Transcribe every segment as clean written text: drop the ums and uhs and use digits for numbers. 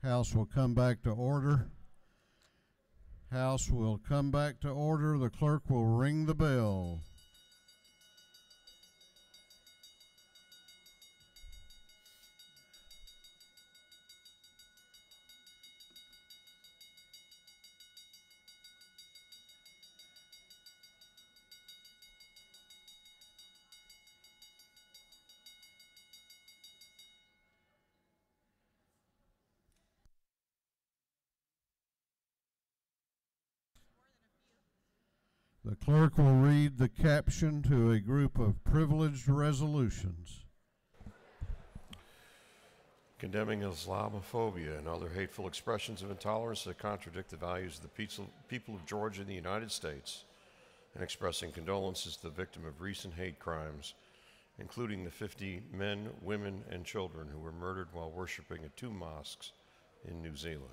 House will come back to order. House will come back to order. The clerk will ring the bell. The clerk will read the caption to a group of privileged resolutions. Condemning Islamophobia and other hateful expressions of intolerance that contradict the values of the people of Georgia and the United States, and expressing condolences to the victim of recent hate crimes, including the 50 men, women, and children who were murdered while worshiping at 2 mosques in New Zealand.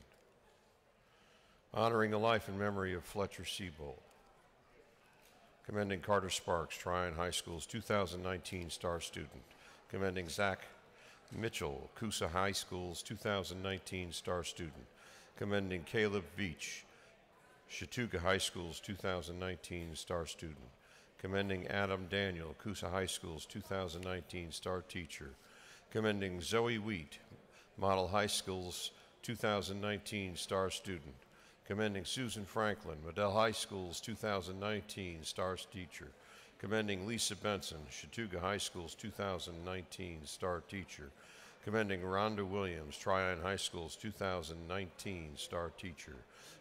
Honoring the life and memory of Fletcher Siebold. Commending Carter Sparks, Tryon High School's 2019 Star Student. Commending Zach Mitchell, Coosa High School's 2019 Star Student. Commending Caleb Veach, Chattooga High School's 2019 Star Student. Commending Adam Daniel, Coosa High School's 2019 Star Teacher. Commending Zoe Wheat, Model High School's 2019 Star Student. Commending Susan Franklin, Medill High School's 2019 Star Teacher. Commending Lisa Benson, Chattooga High School's 2019 Star Teacher. Commending Rhonda Williams, Tryon High School's 2019 Star Teacher.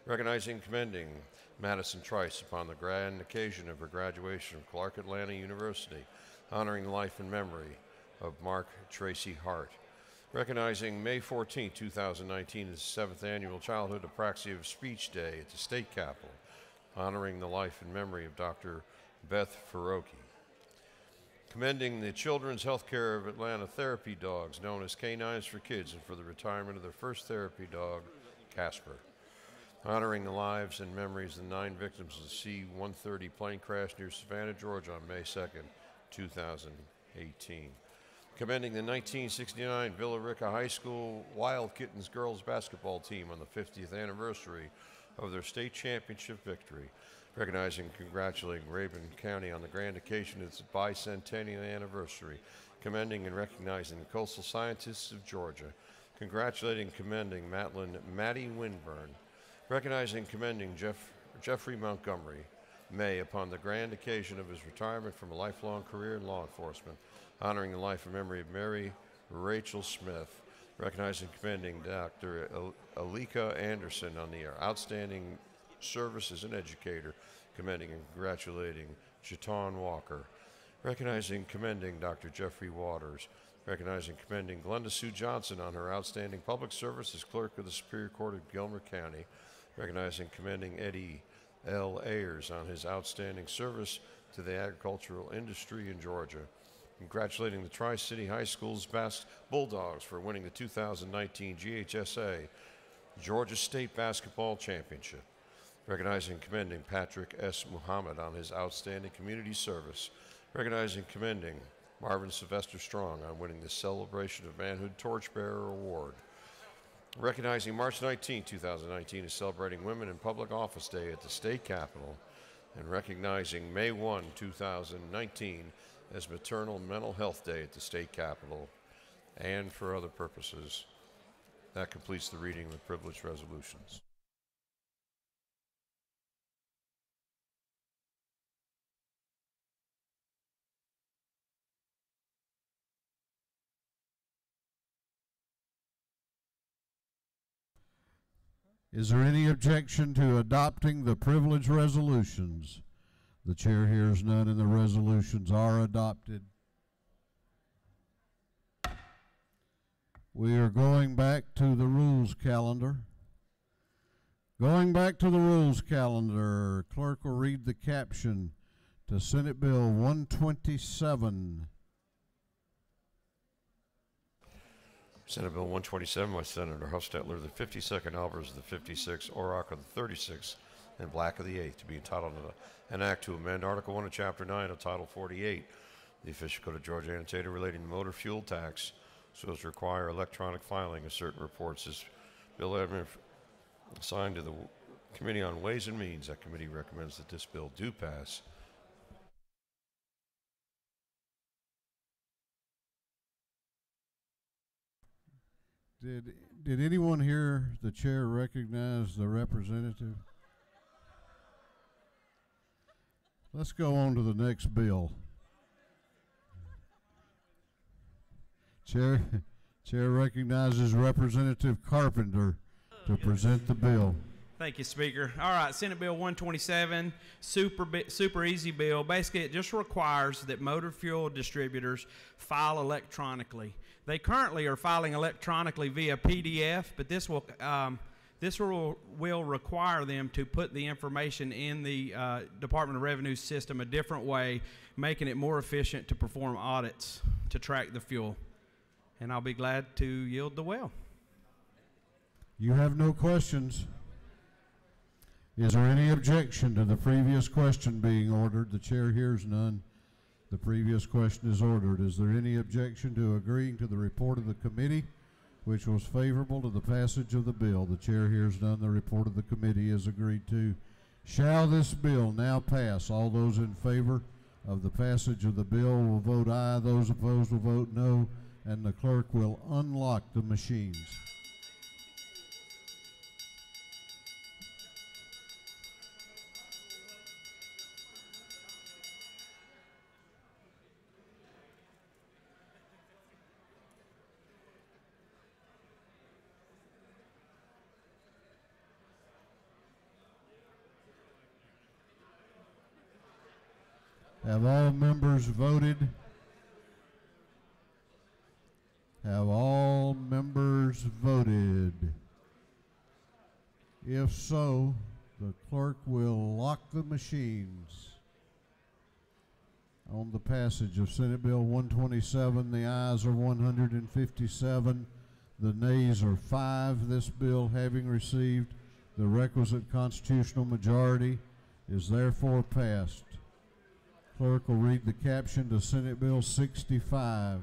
Recognizing and commending Madison Trice upon the grand occasion of her graduation from Clark Atlanta University, honoring the life and memory of Mark Tracy Hart. Recognizing May 14, 2019 as the 7th Annual Childhood Apraxia of Speech Day at the State Capitol, honoring the life and memory of Dr. Beth Faroki. Commending the Children's Health Care of Atlanta therapy dogs known as Canines for Kids and for the retirement of their first therapy dog, Casper. Honoring the lives and memories of the 9 victims of the C-130 plane crash near Savannah, Georgia on May 2, 2018. Commending the 1969 Villa Rica High School Wild Kittens girls basketball team on the 50th anniversary of their state championship victory. Recognizing and congratulating Rabun County on the grand occasion of its bicentennial anniversary. Commending and recognizing the coastal scientists of Georgia. Congratulating and commending Maddie Winburn. Recognizing and commending Jeffrey Montgomery May upon the grand occasion of his retirement from a lifelong career in law enforcement. Honoring the life and memory of Mary Rachel Smith. Recognizing and commending Dr. Alika Anderson on the outstanding service as an educator. Commending and congratulating Chaton Walker. Recognizing and commending Dr. Jeffrey Waters. Recognizing and commending Glenda Sue Johnson on her outstanding public service as clerk of the Superior Court of Gilmer County. Recognizing and commending Eddie L. Ayers on his outstanding service to the agricultural industry in Georgia. Congratulating the Tri-City High School's Bulldogs for winning the 2019 GHSA Georgia State Basketball Championship. Recognizing and commending Patrick S. Muhammad on his outstanding community service. Recognizing and commending Marvin Sylvester Strong on winning the Celebration of Manhood Torchbearer Award. Recognizing March 19, 2019 as celebrating Women in Public Office Day at the State Capitol, and recognizing May 1, 2019 as Maternal Mental Health Day at the State Capitol, and for other purposes. That completes the reading of the privileged resolutions. Is there any objection to adopting the privileged resolutions? The chair hears none and the resolutions are adopted. We are going back to the rules calendar. Going back to the rules calendar, clerk will read the caption to Senate Bill 127. Senate Bill 127 by Senator Hofstetler, the 52nd, Alvarez of the 56th, Orrock of the 36th, and Black of the 8th, to be entitled an act to amend Article 1 of Chapter 9 of Title 48, the Official Code of Georgia annotated relating to motor fuel tax, so as to require electronic filing of certain reports as Bill having been assigned to the Committee on Ways and Means. That committee recommends that this bill do pass. Did anyone hear the chair recognize the representative? Let's go on to the next bill. Chair recognizes Representative Carpenter to present the bill. Thank you, Speaker. All right, Senate Bill 127, super easy bill. Basically, it just requires that motor fuel distributors file electronically. They currently are filing electronically via PDF, but this will require them to put the information in the Department of Revenue system a different way, making it more efficient to perform audits to track the fuel. And I'll be glad to yield the well. You have no questions. Is there any objection to the previous question being ordered? The chair hears none. The previous question is ordered. Is there any objection to agreeing to the report of the committee, which was favorable to the passage of the bill? The chair hears none. The report of the committee is agreed to. Shall this bill now pass? All those in favor of the passage of the bill will vote aye. Those opposed will vote no. And the clerk will unlock the machines. Have all members voted? Have all members voted? If so, the clerk will lock the machines. On the passage of Senate Bill 127, the ayes are 157, the nays are 5. This bill, having received the requisite constitutional majority, is therefore passed. Clerk will read the caption to Senate Bill 65.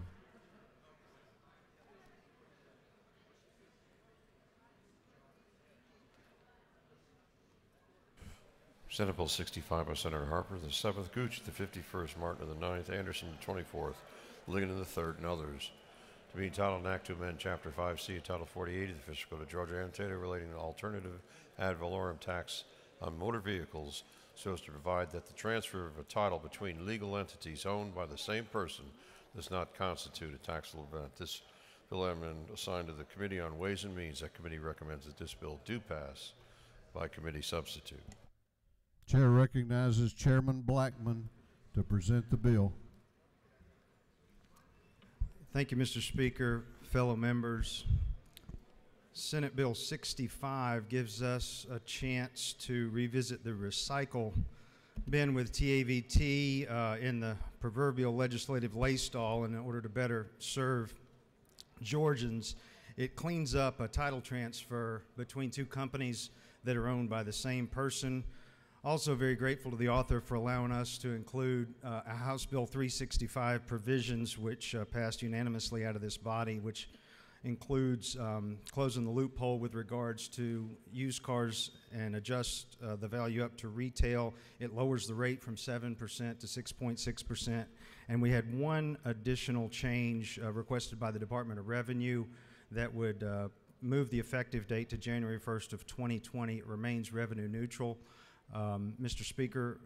Senate Bill 65 by Senator Harper, the 7th, Gooch, the 51st, Martin, the 9th, Anderson, the 24th, Ligon, the 3rd, and others. To be entitled an act to amend Chapter 5C of Title 48 of the Fiscal Code of Georgia annotated relating to alternative ad valorem tax on motor vehicles so as to provide that the transfer of a title between legal entities owned by the same person does not constitute a taxable event. This bill has been assigned to the Committee on Ways and Means. That committee recommends that this bill do pass by committee substitute. Chair recognizes Chairman Blackman to present the bill. Thank you, Mr. Speaker, fellow members. Senate Bill 65 gives us a chance to revisit the recycle bin with TAVT in the proverbial legislative lay stall in order to better serve Georgians. It cleans up a title transfer between two companies that are owned by the same person. Also very grateful to the author for allowing us to include a House Bill 365 provisions which passed unanimously out of this body, which includes closing the loophole with regards to used cars and adjust the value up to retail. It lowers the rate from 7% to 6.6%. And we had one additional change requested by the Department of Revenue that would move the effective date to January 1st of 2020. It remains revenue neutral. Mr. Speaker,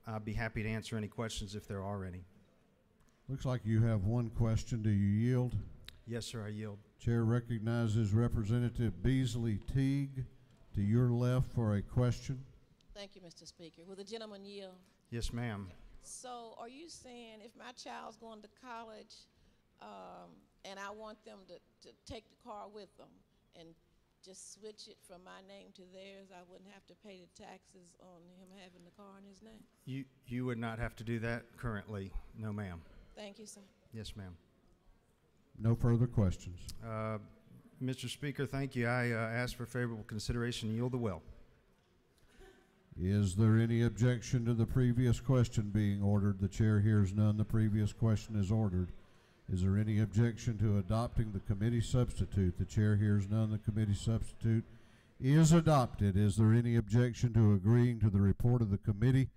I'd be happy to answer any questions if there are any. Looks like you have one question. Do you yield? Yes, sir, I yield. Chair recognizes Representative Beasley Teague to your left for a question. Thank you, Mr. Speaker. Will the gentleman yield? Yes, ma'am. So are you saying if my child's going to college and I want them to take the car with them and just switch it from my name to theirs, I wouldn't have to pay the taxes on him having the car in his name? You would not have to do that currently. No, ma'am. Thank you, sir. Yes, ma'am. No further questions. Mr. Speaker, thank you. I ask for favorable consideration and yield the will. Is there any objection to the previous question being ordered? The chair hears none. The previous question is ordered. Is there any objection to adopting the committee substitute? The chair hears none. The committee substitute is adopted. Is there any objection to agreeing to the report of the committee,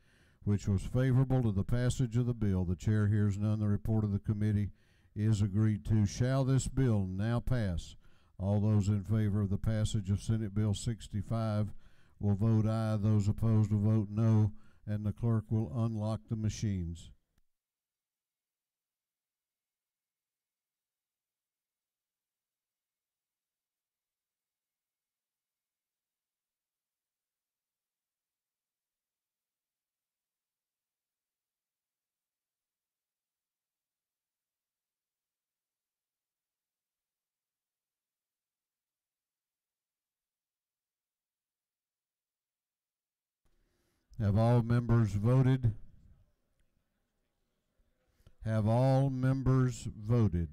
which was favorable to the passage of the bill? The chair hears none. The report of the committee is agreed to. Shall this bill now pass? All those in favor of the passage of Senate Bill 65 will vote aye. Those opposed will vote no, and the clerk will unlock the machines. Have all members voted? Have all members voted?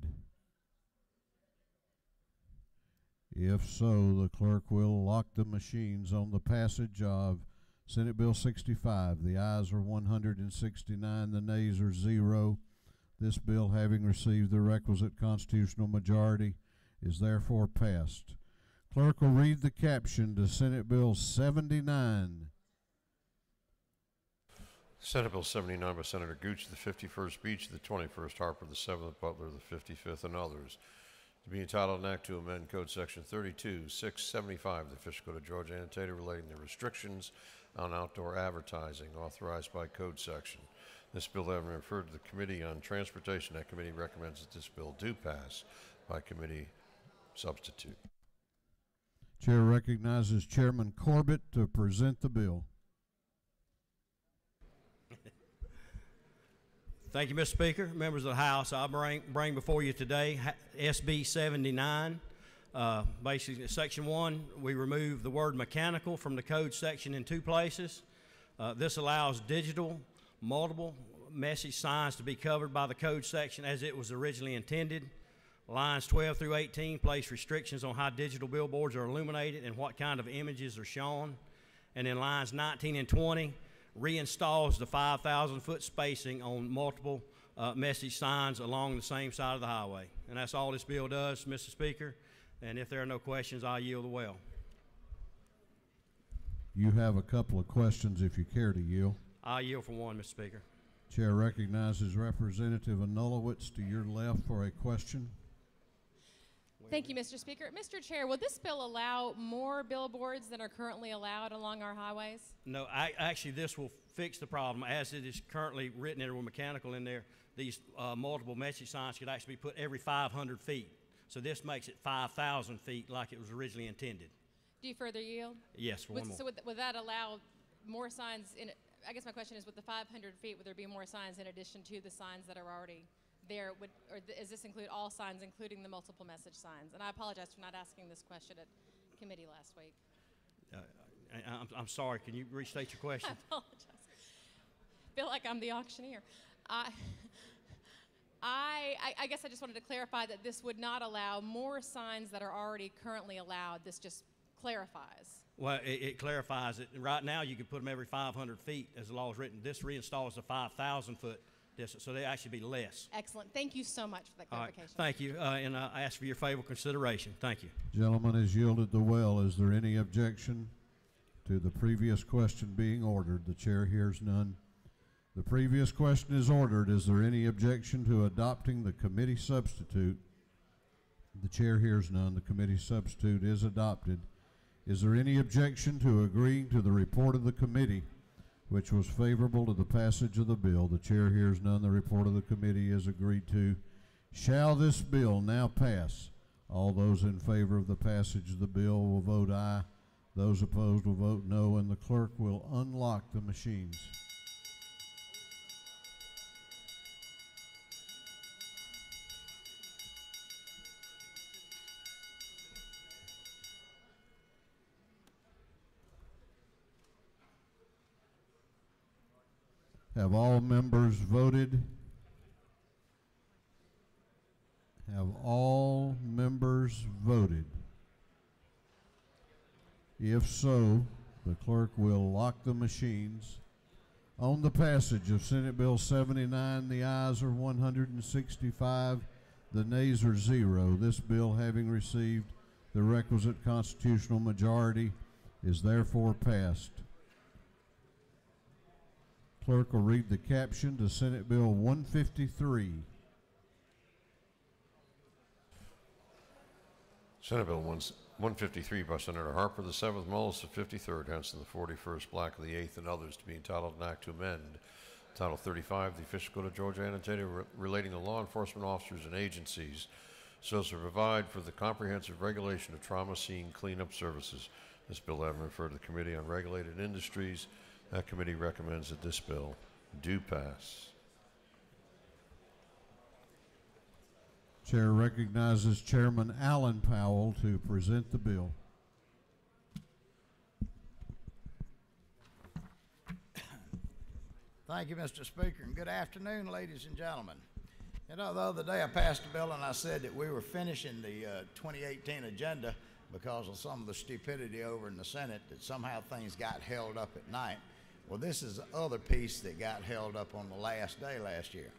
If so, the clerk will lock the machines on the passage of Senate Bill 65. The ayes are 169, the nays are 0. This bill, having received the requisite constitutional majority, is therefore passed. Clerk will read the caption to Senate Bill 79. Senate Bill 79 by Senator Gooch, the 51st Beach, the 21st Harper, the 7th Butler, the 55th, and others. To be entitled an act to amend Code Section 32-675 of the Official Code of Georgia, annotated relating to restrictions on outdoor advertising authorized by code section. This bill having referred to the Committee on Transportation, that committee recommends that this bill do pass by committee substitute. Chair recognizes Chairman Corbett to present the bill. Thank you, Mr. Speaker. Members of the House, I bring before you today SB 79. Basically, Section 1, we remove the word mechanical from the code section in 2 places. This allows digital, multiple message signs to be covered by the code section as it was originally intended. Lines 12 through 18 place restrictions on how digital billboards are illuminated and what kind of images are shown. And then lines 19 and 20 reinstalls the 5,000-foot spacing on multiple message signs along the same side of the highway. And that's all this bill does, Mr. Speaker. And if there are no questions, I yield the well. You have a couple of questions if you care to yield. I yield for one, Mr. Speaker. Chair recognizes Representative Anulowicz to your left for a question. Thank you, Mr. Speaker. Mr. Chair, will this bill allow more billboards than are currently allowed along our highways? No, actually this will fix the problem. As it is currently written there with mechanical in there, these multiple message signs could actually be put every 500 feet. So this makes it 5,000 feet like it was originally intended. Do you further yield? Yes, for one more. So would that allow more signs in, I guess my question is, with the 500 feet, would there be more signs in addition to the signs that are already there? Does this include all signs, including the multiple message signs? And I apologize for not asking this question at committee last week. I'm sorry. Can you restate your question? I apologize. I feel like I'm the auctioneer. I guess I just wanted to clarify that this would not allow more signs that are already currently allowed. This just clarifies. Well, it clarifies it. Right now, you can put them every 500 feet as the law is written. This reinstalls a 5,000-foot distance, so they actually be less. Excellent. Thank you so much for that clarification. All right. Thank you, and I ask for your favorable consideration. Thank you. Gentleman has yielded the well. Is there any objection to the previous question being ordered? The chair hears none. The previous question is ordered. Is there any objection to adopting the committee substitute? The chair hears none. The committee substitute is adopted. Is there any objection to agreeing to the report of the committee, which was favorable to the passage of the bill? The chair hears none. The report of the committee is agreed to. Shall this bill now pass? All those in favor of the passage of the bill will vote aye. Those opposed will vote no, and the clerk will unlock the machines. Have all members voted? Have all members voted? If so, the clerk will lock the machines. On the passage of Senate Bill 79, the ayes are 165, The nays are 0. This bill, having received the requisite constitutional majority, is therefore passed. Clerk will read the caption to Senate Bill 153. Senate Bill 153 by Senator Harper, the 7th, Mullis, the 53rd, Henson, the 41st, Black, the 8th, and others, to be entitled an act to amend Title 35, the official code of Georgia, annotated relating to law enforcement officers and agencies, so as to provide for the comprehensive regulation of trauma scene cleanup services. This bill having referred to the Committee on Regulated Industries. That committee recommends that this bill do pass. Chair recognizes Chairman Alan Powell to present the bill. Thank you, Mr. Speaker, and good afternoon, ladies and gentlemen. You know, the other day I passed a bill and I said that we were finishing the 2018 agenda because of some of the stupidity over in the Senate, that somehow things got held up at night. Well, this is the other piece that got held up on the last day last year.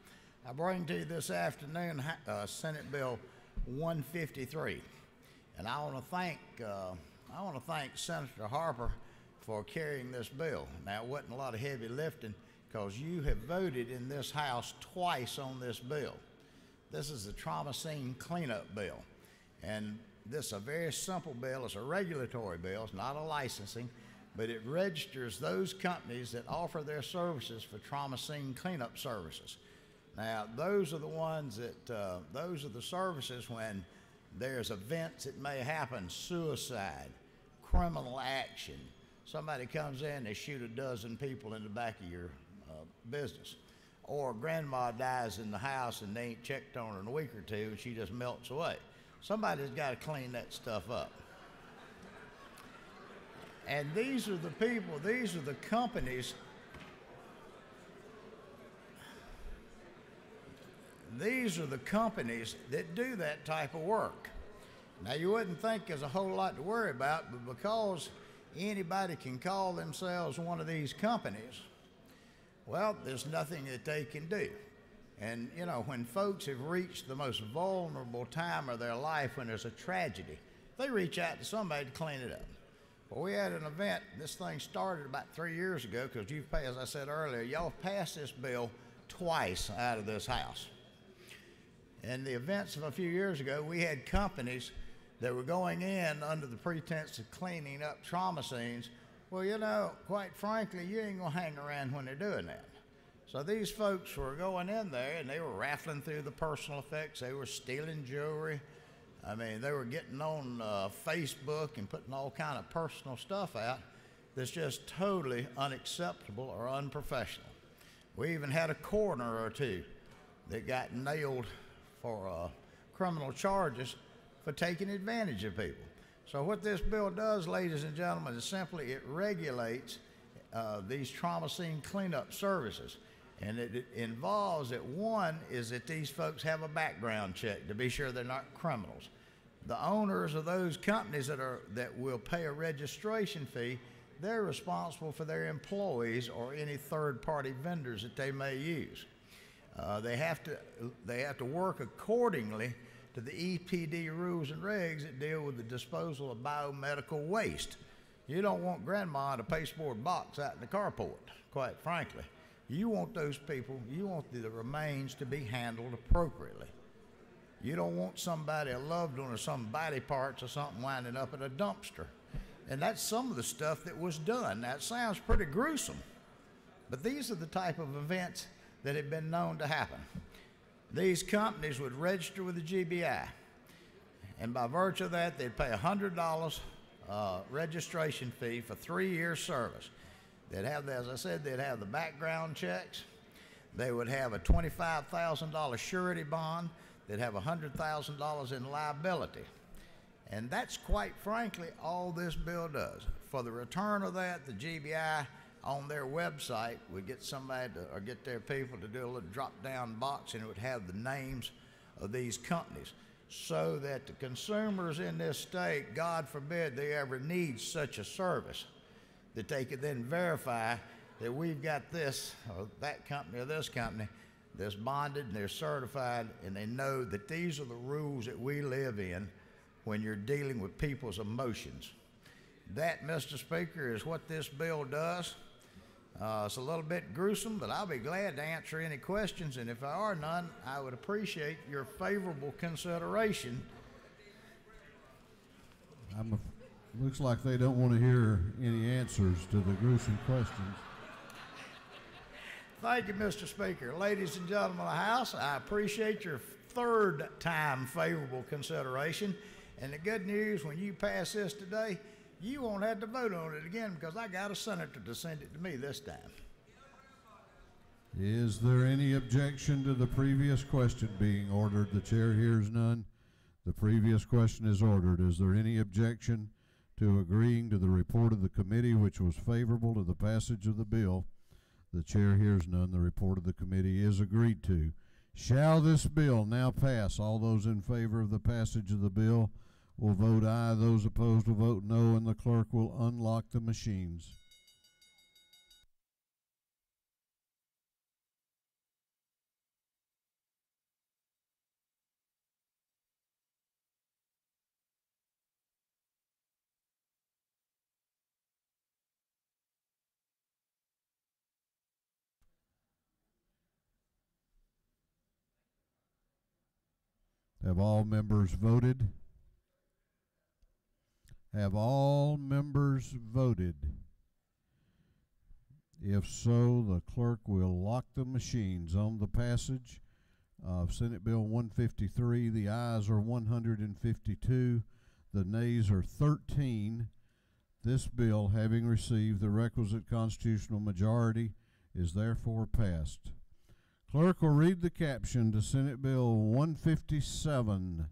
I bring to you this afternoon Senate Bill 153, and I want to thank Senator Harper for carrying this bill. Now, it wasn't a lot of heavy lifting, because you have voted in this House twice on this bill. This is the trauma scene cleanup bill, and this is a very simple bill. It's a regulatory bill. It's not a licensing, but it registers those companies that offer their services for trauma scene cleanup services. Now, those are the ones that, those are the services when there's events that may happen: suicide, criminal action. Somebody comes in, they shoot a dozen people in the back of your business. Or grandma dies in the house and they ain't checked on her in a week or two and she just melts away. Somebody's got to clean that stuff up. And these are the people, these are the companies, that do that type of work. Now, you wouldn't think there's a whole lot to worry about, but because anybody can call themselves one of these companies, well, there's nothing that they can do. And, you know, when folks have reached the most vulnerable time of their life, when there's a tragedy, they reach out to somebody to clean it up. Well, we had an event. This thing started about 3 years ago, because you've passed, as I said earlier, y'all passed this bill twice out of this House. And the events of a few years ago, we had companies that were going in under the pretense of cleaning up trauma scenes. Well, you know, quite frankly, you ain't gonna hang around when they're doing that. So these folks were going in there and they were raffling through the personal effects. They were stealing jewelry. I mean, they were getting on Facebook and putting all kind of personal stuff out that's just totally unacceptable or unprofessional. We even had a coroner or two that got nailed for criminal charges for taking advantage of people. So what this bill does, ladies and gentlemen, is simply it regulates these trauma scene cleanup services. And it involves that, one is that these folks have a background check to be sure they're not criminals. The owners of those companies that will pay a registration fee, they're responsible for their employees or any third-party vendors that they may use. They have to work accordingly to the EPD rules and regs that deal with the disposal of biomedical waste. You don't want grandma in a pasteboard box out in the carport, quite frankly. You want those people, you want the remains to be handled appropriately. You don't want somebody, a loved one or some body parts or something winding up in a dumpster. And that's some of the stuff that was done. Now, it sounds pretty gruesome, but these are the type of events that have been known to happen. These companies would register with the GBI, and by virtue of that, they'd pay $100 registration fee for 3 years service. They'd have, as I said, they'd have the background checks. They would have a $25,000 surety bond. They'd have $100,000 in liability. And that's, quite frankly, all this bill does. For the return of that, the GBI on their website would get somebody to, or get their people to do a little drop-down box, and it would have the names of these companies, so that the consumers in this state, God forbid they ever need such a service, that they could then verify that we've got this or that company or this company that's bonded and they're certified, and they know that these are the rules that we live in when you're dealing with people's emotions. That, Mr. Speaker, is what this bill does. It's a little bit gruesome, but I'll be glad to answer any questions, and if there are none, I would appreciate your favorable consideration. Looks like they don't want to hear any answers to the gruesome questions. Thank you, Mr. Speaker. Ladies and gentlemen of the House, I appreciate your third time favorable consideration. And the good news, when you pass this today, you won't have to vote on it again because I got a senator to send it to me this time. Is there any objection to the previous question being ordered? The chair hears none. The previous question is ordered. Is there any objection to agreeing to the report of the committee, which was favorable to the passage of the bill? The chair hears none. The report of the committee is agreed to. Shall this bill now pass? All those in favor of the passage of the bill will vote aye. Those opposed will vote no, and the clerk will unlock the machines. Have all members voted? Have all members voted? If so, the clerk will lock the machines on the passage of Senate Bill 153. The ayes are 152. The nays are 13. This bill, having received the requisite constitutional majority, is therefore passed. Clerk will read the caption to Senate Bill 157.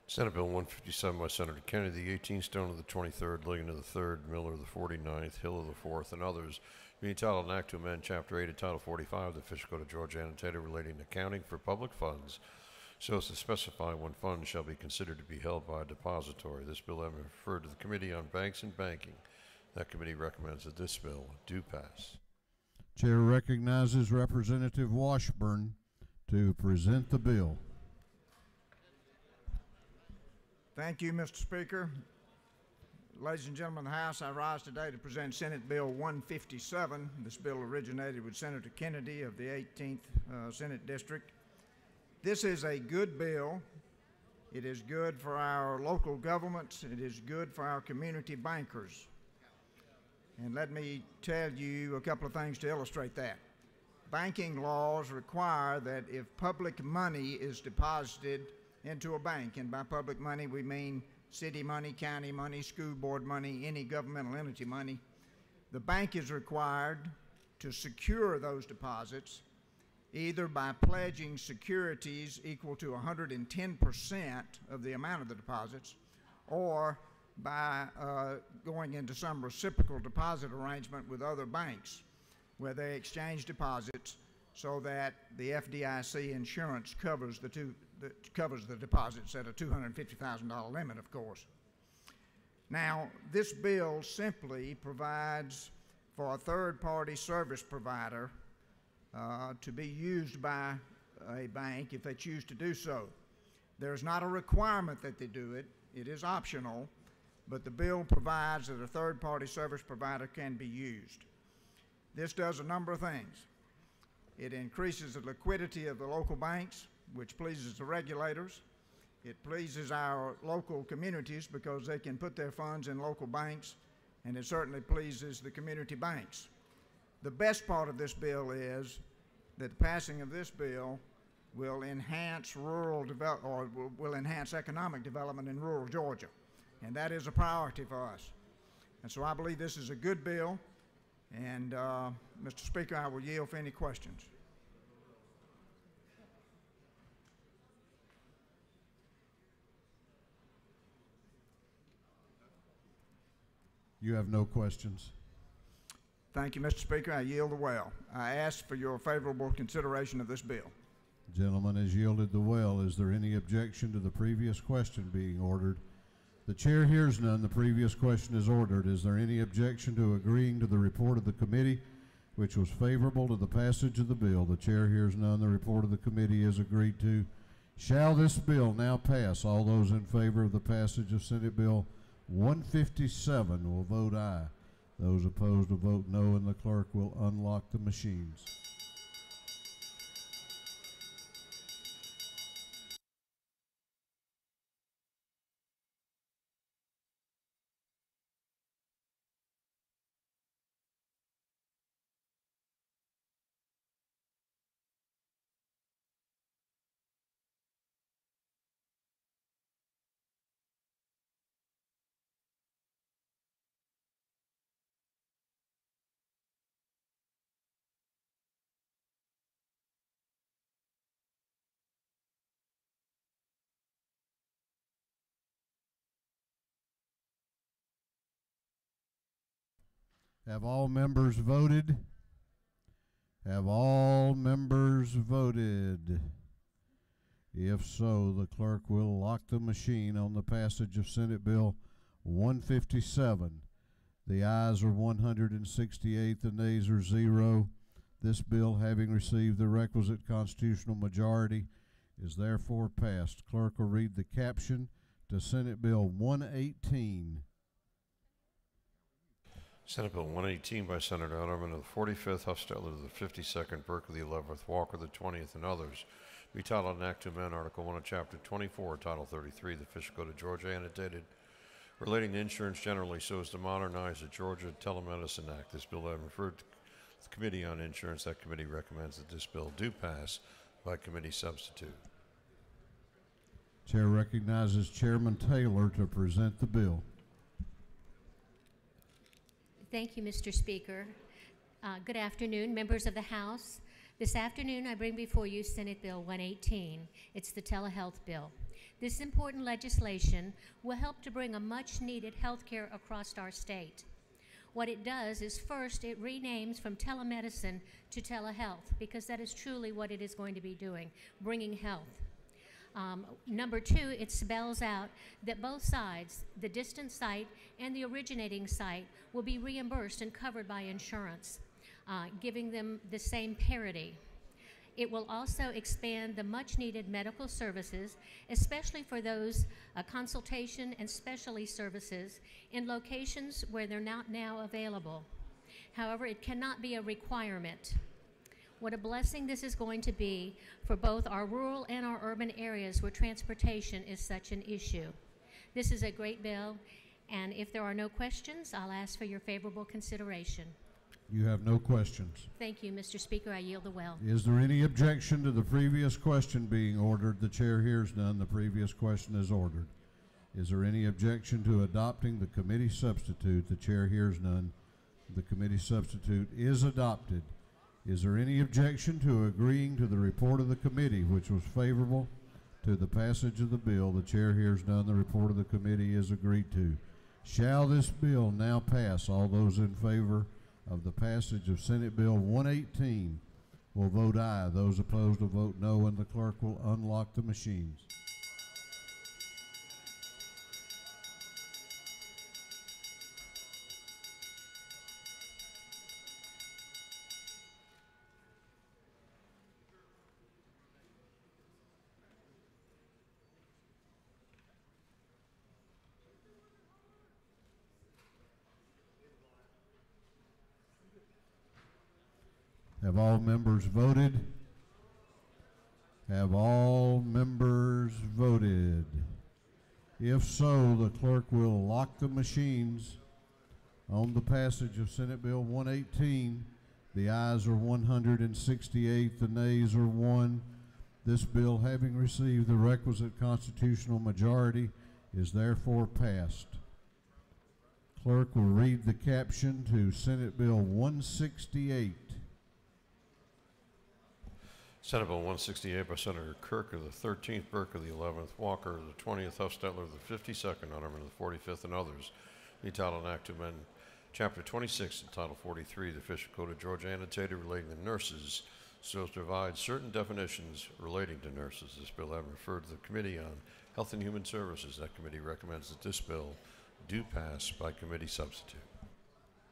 Senate Bill 157 by Senator Kennedy, the 18th Stone of the 23rd, Ligon of the 3rd, Miller of the 49th, Hill of the 4th, and others, being entitled an act to amend Chapter 8 of Title 45 of the Official Code of Georgia annotated relating to accounting for public funds, so as to specify when funds shall be considered to be held by a depository. This bill having been referred to the Committee on Banks and Banking. That committee recommends that this bill do pass. Chair recognizes Representative Washburn to present the bill. Thank you, Mr. Speaker. Ladies and gentlemen of the House, I rise today to present Senate Bill 157. This bill originated with Senator Kennedy of the 18th Senate District. This is a good bill. It is good for our local governments. It is good for our community bankers. And let me tell you a couple of things to illustrate that. Banking laws require that if public money is deposited into a bank, and by public money we mean city money, county money, school board money, any governmental entity money, the bank is required to secure those deposits either by pledging securities equal to 110% of the amount of the deposits, or by going into some reciprocal deposit arrangement with other banks where they exchange deposits so that the FDIC insurance covers the deposits at a $250,000 limit, of course. Now, this bill simply provides for a third-party service provider to be used by a bank if they choose to do so. There's not a requirement that they do it. It is optional, but the bill provides that a third-party service provider can be used. This does a number of things. It increases the liquidity of the local banks, which pleases the regulators. It pleases our local communities because they can put their funds in local banks, and it certainly pleases the community banks. The best part of this bill is that the passing of this bill will enhance will enhance economic development in rural Georgia, and that is a priority for us. And so I believe this is a good bill, and Mr. Speaker, I will yield for any questions. You have no questions. Thank you, Mr. Speaker. I yield the well. I ask for your favorable consideration of this bill. Gentleman has yielded the well. Is there any objection to the previous question being ordered? The chair hears none. The previous question is ordered. Is there any objection to agreeing to the report of the committee, which was favorable to the passage of the bill. The chair hears none. The report of the committee is agreed to. Shall this bill now pass? All those in favor of the passage of Senate Bill 157 will vote aye. Those opposed will vote no, and the clerk will unlock the machines. Have all members voted? Have all members voted? If so, the clerk will lock the machine on the passage of Senate Bill 157. The ayes are 168, the nays are 0. This bill, having received the requisite constitutional majority, is therefore passed. Clerk will read the caption to Senate Bill 118. Senate Bill 118 by Senator Elderman of the 45th, Hufstetler of the 52nd, Burke of the 11th, Walker of the 20th, and others. Be titled an act to amend Article 1 of Chapter 24, Title 33 of the Official Code of Georgia, annotated, relating to insurance generally so as to modernize the Georgia Telemedicine Act. This bill having referred to the Committee on Insurance. That committee recommends that this bill do pass by committee substitute. Chair recognizes Chairman Taylor to present the bill. Thank you, Mr. Speaker. Good afternoon, members of the House. This afternoon, I bring before you Senate Bill 118. It's the telehealth bill. This important legislation will help to bring a much-needed health care across our state. What it does is, first, it renames from telemedicine to telehealth, because that is truly what it is going to be doing, bringing health. Number two, it spells out that both sides, the distant site and the originating site, will be reimbursed and covered by insurance, giving them the same parity. It will also expand the much-needed medical services, especially for those consultation and specialty services in locations where they're not now available. However, it cannot be a requirement. What a blessing this is going to be for both our rural and our urban areas where transportation is such an issue. This is a great bill, and if there are no questions, I'll ask for your favorable consideration. You have no questions. Thank you, Mr. Speaker. I yield the well. Is there any objection to the previous question being ordered? The chair hears none. The previous question is ordered. Is there any objection to adopting the committee substitute? The chair hears none. The committee substitute is adopted. Is there any objection to agreeing to the report of the committee, which was favorable to the passage of the bill? The chair hears none. The report of the committee is agreed to. Shall this bill now pass? All those in favor of the passage of Senate Bill 118 will vote aye. Those opposed will vote no, and the clerk will unlock the machines. Have all members voted? Have all members voted? If so, the clerk will lock the machines on the passage of Senate Bill 118. The ayes are 168, the nays are 1. This bill, having received the requisite constitutional majority, is therefore passed. Clerk will read the caption to Senate Bill 168. Senate Bill 168 by Senator Kirk of the 13th, Burke of the 11th, Walker of the 20th, Hufstetler of the 52nd, Elderman of the 45th, and others. Be titled an act to amend Chapter 26 and Title 43 of the Official Code of Georgia, annotated, relating to nurses, so as to provide certain definitions relating to nurses. This bill having referred to the Committee on Health and Human Services. That committee recommends that this bill do pass by committee substitute.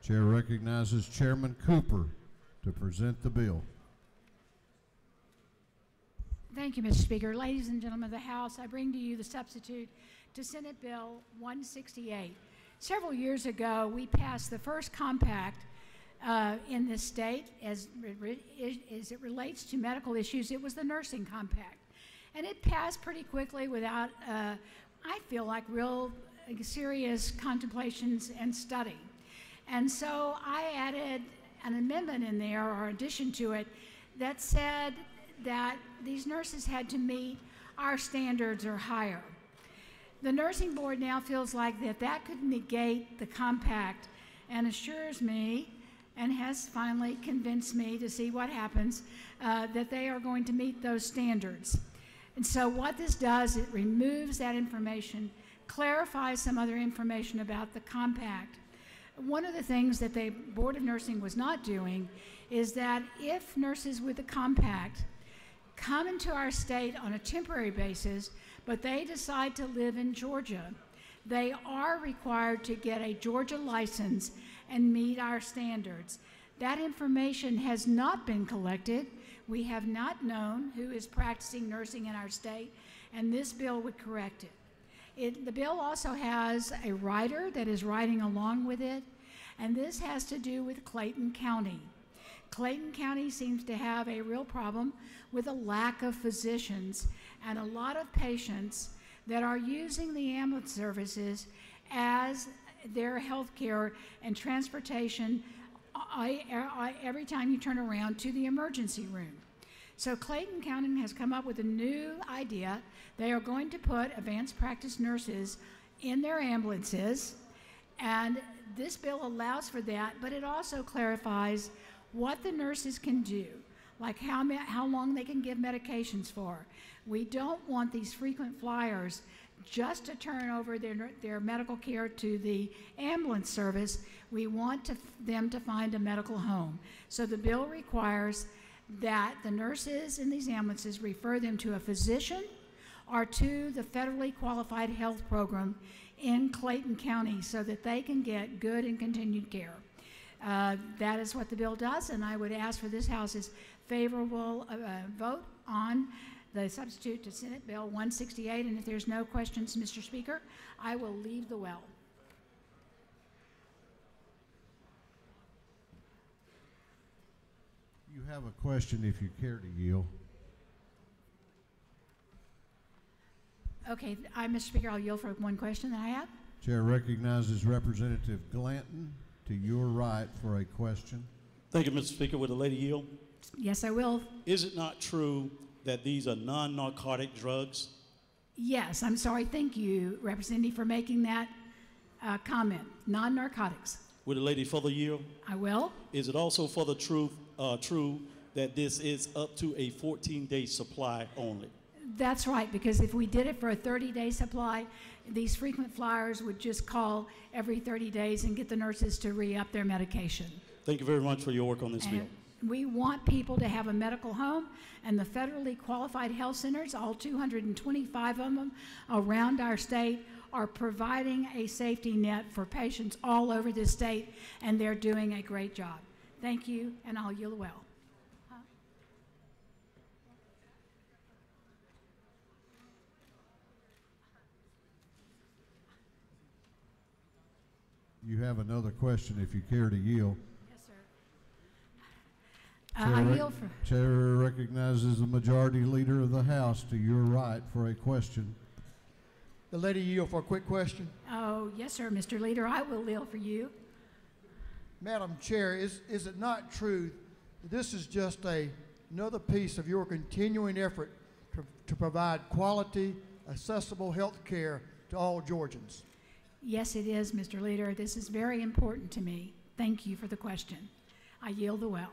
Chair recognizes Chairman Cooper to present the bill. Thank you, Mr. Speaker. Ladies and gentlemen of the House, I bring to you the substitute to Senate Bill 168. Several years ago, we passed the first compact in this state as it relates to medical issues. It was the nursing compact. And it passed pretty quickly without, I feel like, real serious contemplations and study. And so I added an amendment in there, or addition to it, that said that these nurses had to meet our standards or higher. The nursing board now feels like that could negate the compact, and assures me, and has finally convinced me to see what happens, that they are going to meet those standards. And so what this does, it removes that information, clarifies some other information about the compact. One of the things that the Board of Nursing was not doing is that if nurses with the compact come into our state on a temporary basis, but they decide to live in Georgia, they are required to get a Georgia license and meet our standards. That information has not been collected. We have not known who is practicing nursing in our state, and this bill would correct it. The bill also has a rider that is riding along with it, and this has to do with Clayton County. Clayton County seems to have a real problem with a lack of physicians and a lot of patients that are using the ambulance services as their health care and transportation every time you turn around to the emergency room. So Clayton County has come up with a new idea. They are going to put advanced practice nurses in their ambulances, and this bill allows for that, but it also clarifies what the nurses can do, like how long they can give medications for. We don't want these frequent flyers just to turn over their medical care to the ambulance service. We want them to find a medical home. So the bill requires that the nurses in these ambulances refer them to a physician or to the federally qualified health program in Clayton County so that they can get good and continued care. That is what the bill does, and I would ask for this House's favorable vote on the substitute to Senate Bill 168, and if there's no questions, Mr. Speaker, I will leave the well. You have a question if you care to yield. Okay, Mr. Speaker, I'll yield for one question that I have. Chair recognizes Representative Glanton to your right for a question. Thank you, Mr. Speaker. Would the lady yield? Yes, I will. Is it not true that these are non-narcotic drugs? Yes, I'm sorry. Thank you, Representative, for making that comment. Non-narcotics. Would the lady further yield? I will. Is it also further true that this is up to a 14-day supply only? That's right, because if we did it for a 30-day supply, these frequent flyers would just call every 30 days and get the nurses to re-up their medication. Thank you very much for your work on this bill. We want people to have a medical home, and the federally qualified health centers, all 225 of them around our state, are providing a safety net for patients all over the state, and they're doing a great job. Thank you, and I'll yield well. You have another question if you care to yield. Yes, sir. I yield for... Chair recognizes the Majority Leader of the House to your right for a question. The lady yield for a quick question. Oh, yes, sir, Mr. Leader. I will yield for you. Madam Chair, is it not true that this is just another piece of your continuing effort to provide quality, accessible health care to all Georgians? Yes, it is, Mr. Leader. This is very important to me. Thank you for the question. I yield the well.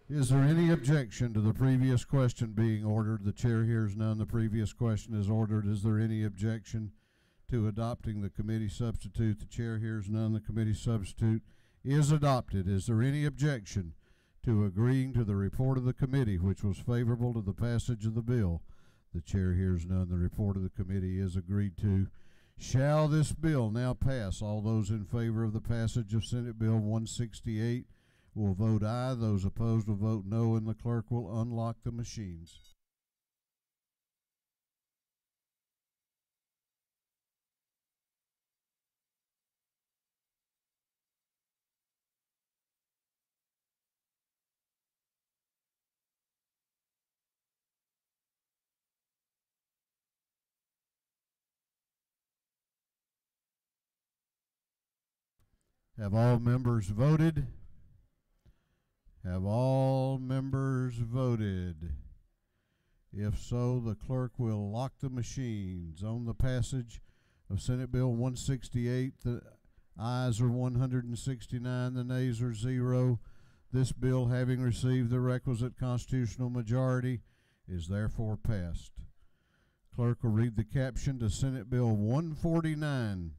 Is there any objection to the previous question being ordered? The chair hears none. The previous question is ordered. Is there any objection to adopting the committee substitute? The chair hears none. The committee substitute is adopted. Is there any objection to agreeing to the report of the committee, which was favorable to the passage of the bill? The chair hears none. The report of the committee is agreed to. Shall this bill now pass? All those in favor of the passage of Senate Bill 168 will vote aye. Those opposed will vote no, and the clerk will unlock the machines. Have all members voted? Have all members voted? If so, the clerk will lock the machines. On the passage of Senate Bill 168, the ayes are 169, the nays are 0. This bill, having received the requisite constitutional majority, is therefore passed. Clerk will read the caption to Senate Bill 149.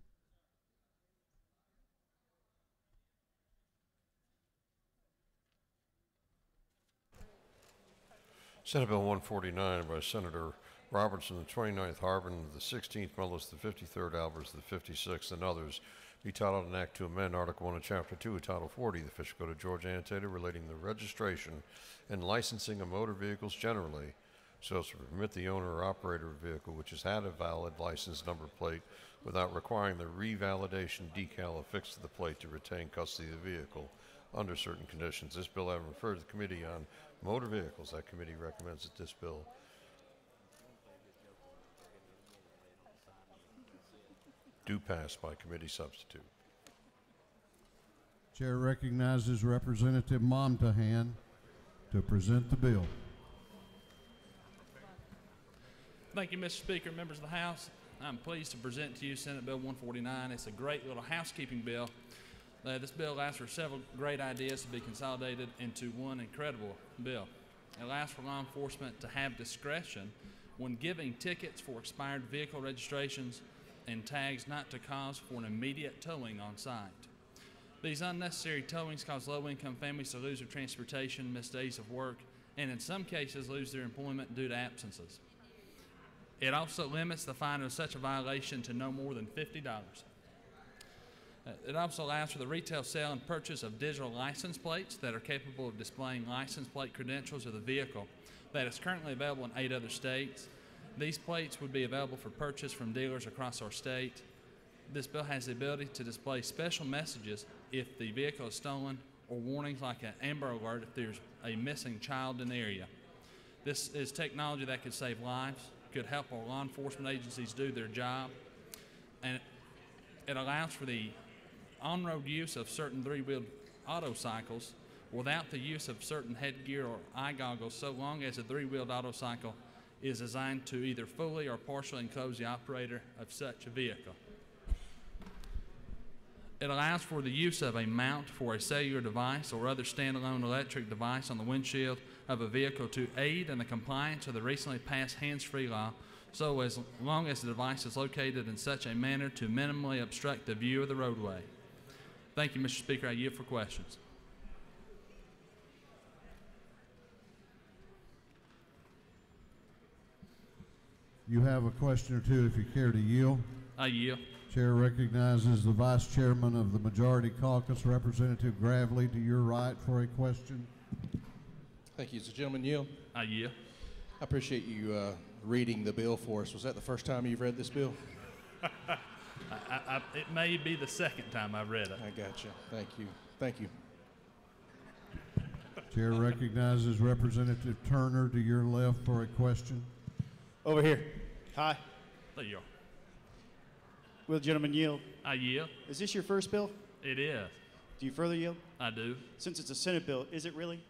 Senate Bill 149 by Senator Robertson, the 29th, Harbin, the 16th, Mullis, the 53rd, Albers, the 56th, and others, be titled an act to amend Article 1 of Chapter 2 of Title 40 of the Official Code of Georgia annotated relating the registration and licensing of motor vehicles generally, so as to permit the owner or operator of a vehicle which has had a valid license number plate without requiring the revalidation decal affixed to the plate to retain custody of the vehicle under certain conditions. This bill having referred to the Committee on Motor Vehicles, that committee recommends that this bill do pass by committee substitute. Chair recognizes Representative Momtahan to present the bill. Thank you, Mr. Speaker, members of the House. I'm pleased to present to you Senate Bill 149. It's a great little housekeeping bill. This bill allows for several great ideas to be consolidated into one incredible bill. It allows for law enforcement to have discretion when giving tickets for expired vehicle registrations and tags not to cause for an immediate towing on site. These unnecessary towings cause low-income families to lose their transportation, miss days of work, and in some cases lose their employment due to absences. It also limits the fine of such a violation to no more than $50. It also allows for the retail sale and purchase of digital license plates that are capable of displaying license plate credentials of the vehicle that is currently available in 8 other states. These plates would be available for purchase from dealers across our state. This bill has the ability to display special messages if the vehicle is stolen or warnings like an Amber Alert if there's a missing child in the area. This is technology that could save lives, could help our law enforcement agencies do their job, and it allows for the on-road use of certain 3-wheeled autocycles without the use of certain headgear or eye goggles, so long as a 3-wheeled autocycle is designed to either fully or partially enclose the operator of such a vehicle. It allows for the use of a mount for a cellular device or other standalone electric device on the windshield of a vehicle to aid in the compliance of the recently passed hands-free law, so as long as the device is located in such a manner to minimally obstruct the view of the roadway. Thank you, Mr. Speaker. I yield for questions. You have a question or two if you care to yield. I yield. Chair recognizes the Vice Chairman of the Majority Caucus, Representative Gravely, to your right for a question. Thank you. Does the gentleman yield? I yield. I appreciate you reading the bill for us. Was that the first time you've read this bill? It may be the second time I've read it. I got you. Thank you. Thank you. Chair recognizes Representative Turner to your left for a question. Over here. Hi. There you are. Will the gentleman yield? I yield. Is this your first bill? It is. Do you further yield? I do. Since it's a Senate bill, is it really?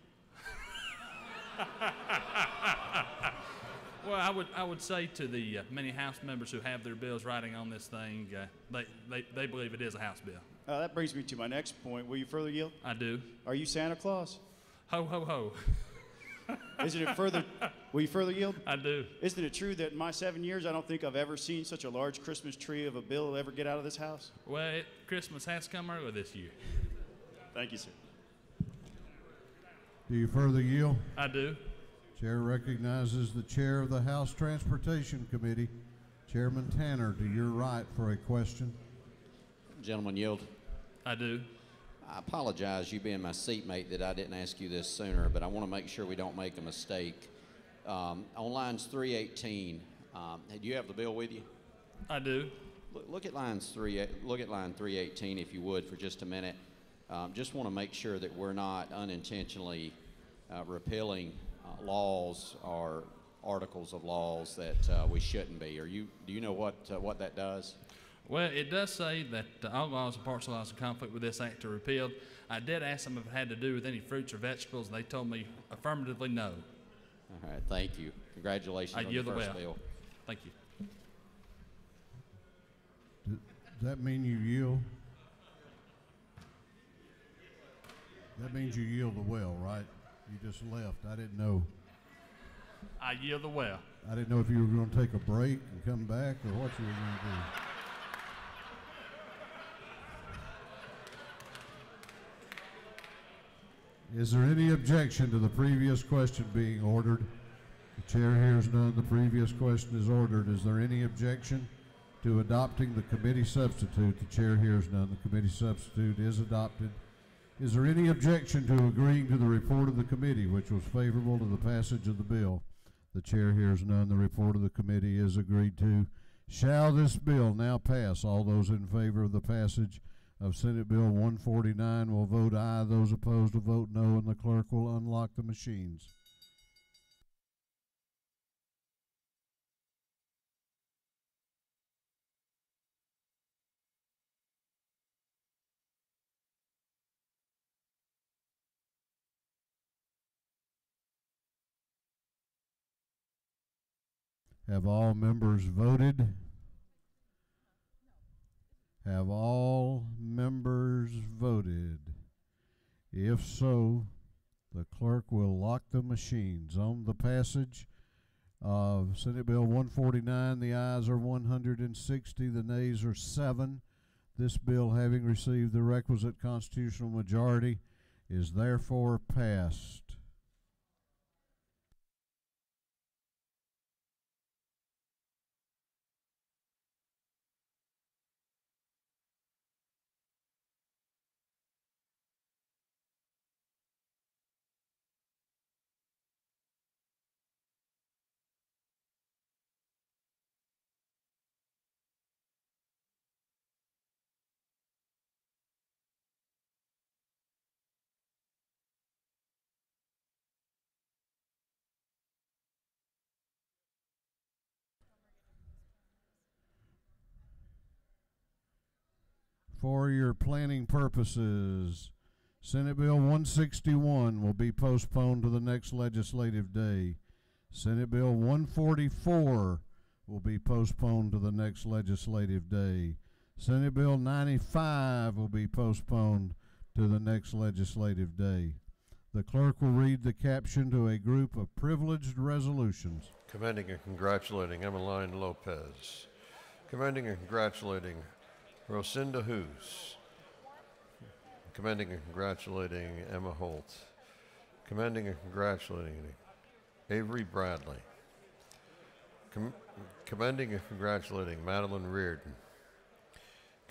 Well, I would say to the many House members who have their bills writing on this thing, they believe it is a House bill. That brings me to my next point. Will you further yield? I do. Are you Santa Claus? Ho, ho, ho. Isn't it further? Will you further yield? I do. Isn't it true that in my 7 years, I don't think I've ever seen such a large Christmas tree of a bill ever get out of this house? Well, Christmas has come early this year. Thank you, sir. Do you further yield? I do. Chair recognizes the chair of the House Transportation Committee, Chairman Tanner, to your right for a question. Gentleman yield. I do. I apologize, you being my seatmate, that I didn't ask you this sooner, but I want to make sure we don't make a mistake. On lines 318, do you have the bill with you? I do. Look at line 318, if you would, for just a minute. Just want to make sure that we're not unintentionally repealing laws or articles of laws that we shouldn't be. Do you know what that does? Well, it does say that all laws and parts of laws in conflict with this act are repealed. I did ask them if it had to do with any fruits or vegetables, and they told me affirmatively no. All right, thank you. Congratulations on the first bill. Thank you. Does that mean you yield? That means you yield the well, right? You just left. I didn't know. I yield the well. I didn't know if you were going to take a break and come back or what you were going to do. Is there any objection to the previous question being ordered? The chair hears none. The previous question is ordered. Is there any objection to adopting the committee substitute? The chair hears none. The committee substitute is adopted. Is there any objection to agreeing to the report of the committee, which was favorable to the passage of the bill? The chair hears none. The report of the committee is agreed to. Shall this bill now pass? All those in favor of the passage of Senate Bill 149 will vote aye. Those opposed will vote no, and the clerk will unlock the machines. Have all members voted? Have all members voted? If so, the clerk will lock the machines. On the passage of Senate Bill 149, the ayes are 160, the nays are 7. This bill, having received the requisite constitutional majority, is therefore passed. For your planning purposes, Senate Bill 161 will be postponed to the next legislative day. Senate Bill 144 will be postponed to the next legislative day. Senate Bill 95 will be postponed to the next legislative day. The clerk will read the caption to a group of privileged resolutions. Commending and congratulating Emmeline Lopez. Commending and congratulating Rosinda Hoos. Commending and congratulating Emma Holt. Commending and congratulating Avery Bradley. Commending and congratulating Madeline Reardon.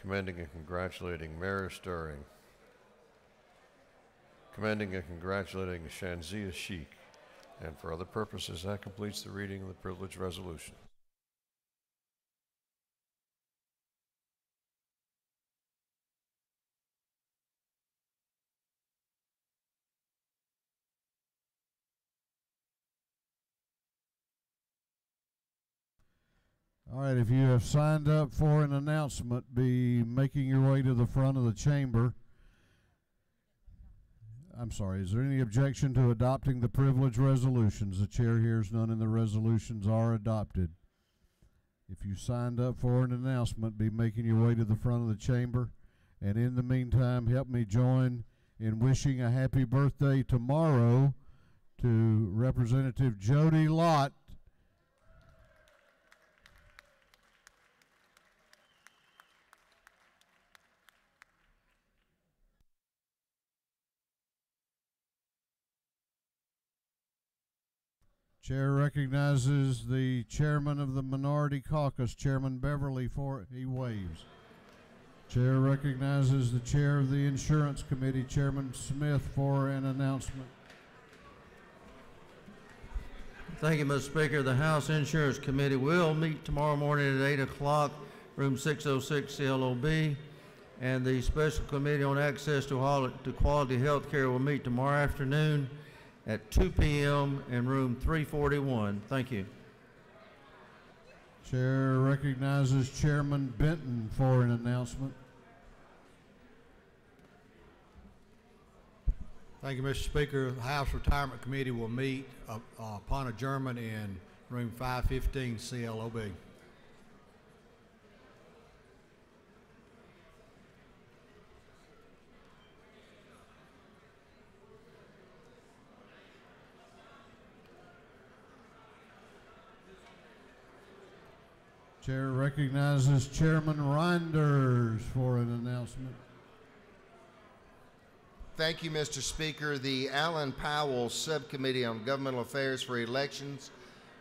Commending and congratulating Mary Stirring. Commending and congratulating Shanzia Sheik. And for other purposes, that completes the reading of the privileged resolution. All right, if you have signed up for an announcement, be making your way to the front of the chamber. I'm sorry, is there any objection to adopting the privilege resolutions? The chair hears none and the resolutions are adopted. If you signed up for an announcement, be making your way to the front of the chamber. And in the meantime, help me join in wishing a happy birthday tomorrow to Representative Jody Lott. Chair recognizes the chairman of the Minority Caucus, Chairman Beverly, he waves. Chair recognizes the chair of the Insurance Committee, Chairman Smith, for an announcement. Thank you, Mr. Speaker. The House Insurance Committee will meet tomorrow morning at 8 o'clock, room 606 CLOB, and the Special Committee on Access to Quality Health Care will meet tomorrow afternoon at 2 p.m. in room 341. Thank you. Chair recognizes Chairman Benton for an announcement. Thank you, Mr. Speaker. The House Retirement Committee will meet upon adjournment in room 515 CLOB. Chair recognizes Chairman Reinders for an announcement. Thank you, Mr. Speaker. The Alan Powell Subcommittee on Governmental Affairs for Elections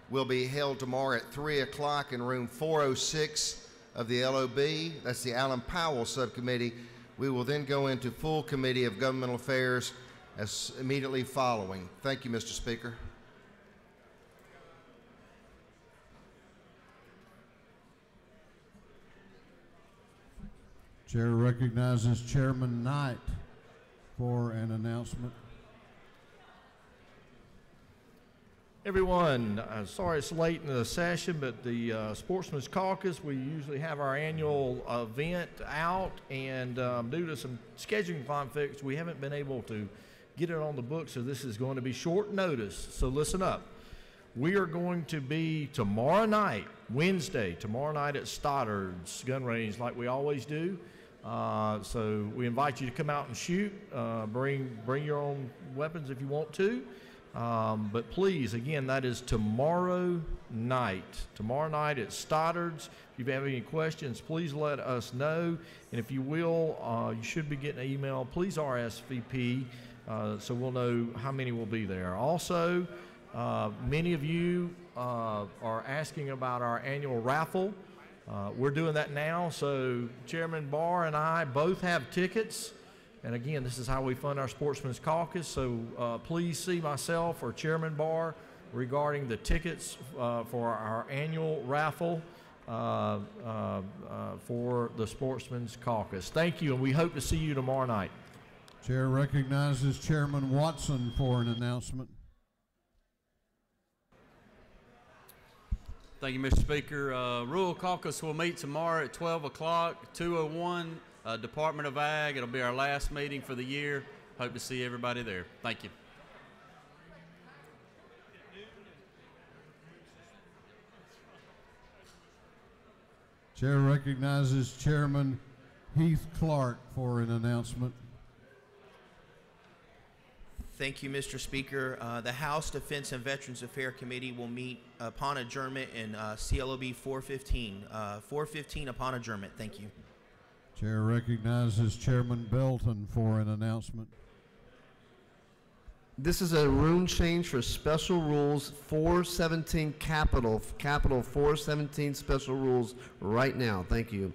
will be held tomorrow at 3 o'clock in room 406 of the LOB. That's the Alan Powell Subcommittee. We will then go into full Committee of Governmental Affairs as immediately following. Thank you, Mr. Speaker. Chair recognizes Chairman Knight for an announcement. Everyone, sorry it's late in the session, but the Sportsman's Caucus, we usually have our annual event out, and due to some scheduling conflicts, we haven't been able to get it on the book, so this is going to be short notice, so listen up. We are going to be tomorrow night, Wednesday, tomorrow night at Stoddard's gun range like we always do. So we invite you to come out and shoot. Bring your own weapons if you want to. But please, again, that is tomorrow night. Tomorrow night at Stoddard's. If you have any questions, please let us know. And if you will, you should be getting an email. Please RSVP so we'll know how many will be there. Also, many of you are asking about our annual raffle. We're doing that now, so Chairman Barr and I both have tickets. And again, this is how we fund our Sportsman's Caucus, so please see myself or Chairman Barr regarding the tickets for our annual raffle for the Sportsman's Caucus. Thank you, and we hope to see you tomorrow night. Chair recognizes Chairman Watson for an announcement. Thank you, Mr. Speaker. Rural Caucus will meet tomorrow at 12 o'clock, 201 Department of Ag. It'll be our last meeting for the year. Hope to see everybody there. Thank you. Chair recognizes Chairman Heath Clark for an announcement. Thank you, Mr. Speaker. The House Defense and Veterans Affairs Committee will meet upon adjournment in CLOB 415. 415 upon adjournment. Thank you. Chair recognizes Chairman Belton for an announcement. This is a room change for Special Rules 417 Capital 417 Special Rules right now. Thank you.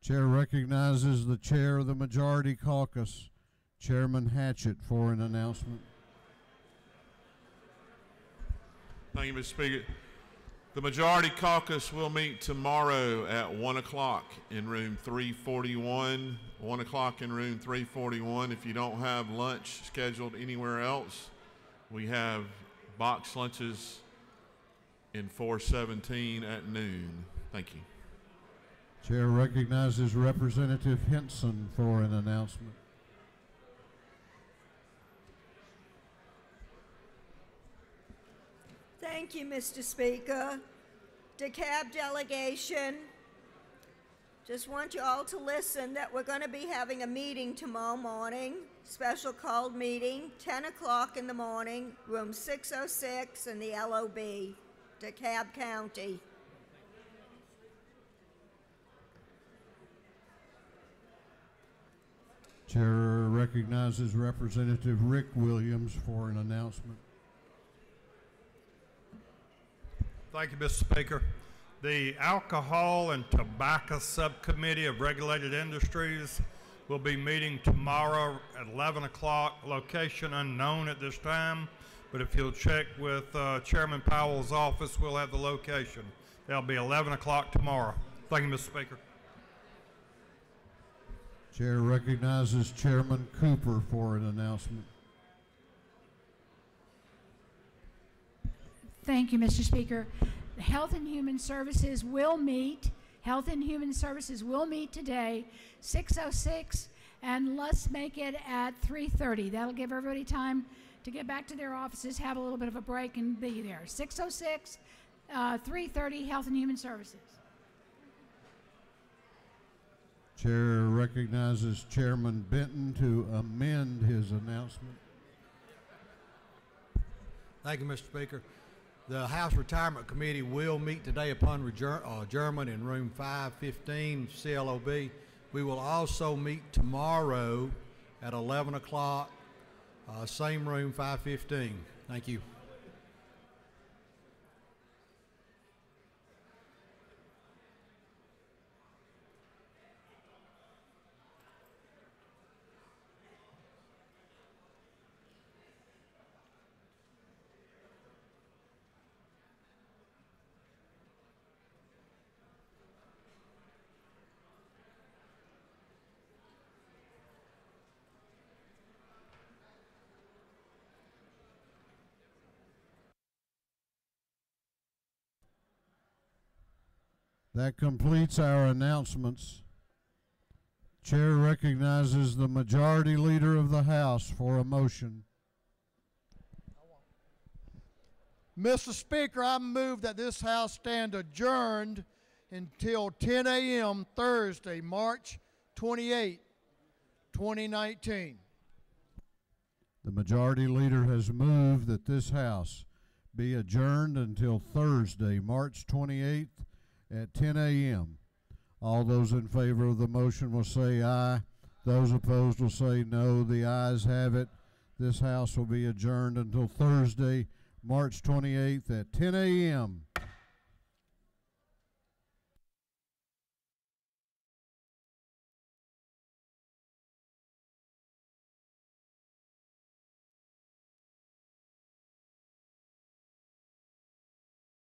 Chair recognizes the chair of the Majority Caucus, Chairman Hatchett, for an announcement. Thank you, Mr. Speaker. The Majority Caucus will meet tomorrow at 1 o'clock in room 341. 1 o'clock in room 341. If you don't have lunch scheduled anywhere else, we have box lunches in 417 at noon. Thank you. Chair recognizes Representative Henson for an announcement. Thank you, Mr. Speaker. DeKalb delegation, just want you all to listen that we're going to be having a meeting tomorrow morning, special called meeting, 10 o'clock in the morning, room 606 in the LOB, DeKalb County. Chair recognizes Representative Rick Williams for an announcement. Thank you, Mr. Speaker. The Alcohol and Tobacco Subcommittee of Regulated Industries will be meeting tomorrow at 11 o'clock, location unknown at this time, but if you'll check with Chairman Powell's office, we'll have the location. That'll be 11 o'clock tomorrow. Thank you, Mr. Speaker. Chair recognizes Chairman Cooper for an announcement. Thank you, Mr. Speaker. Health and Human Services will meet. Health and Human Services will meet today, 6:06, and let's make it at 3:30. That'll give everybody time to get back to their offices, have a little bit of a break, and be there. 6:06, 3:30, Health and Human Services. Chair recognizes Chairman Benton to amend his announcement. Thank you, Mr. Speaker. The House Retirement Committee will meet today upon adjournment in room 515 CLOB. We will also meet tomorrow at 11 o'clock, same room 515. Thank you. That completes our announcements. Chair recognizes the Majority Leader of the House for a motion. Mr. Speaker, I move that this House stand adjourned until 10 a.m. Thursday, March 28, 2019. The Majority Leader has moved that this House be adjourned until Thursday, March 28th at 10 a.m. All those in favor of the motion will say aye. Those opposed will say no. The ayes have it. This House will be adjourned until Thursday, March 28th at 10 a.m.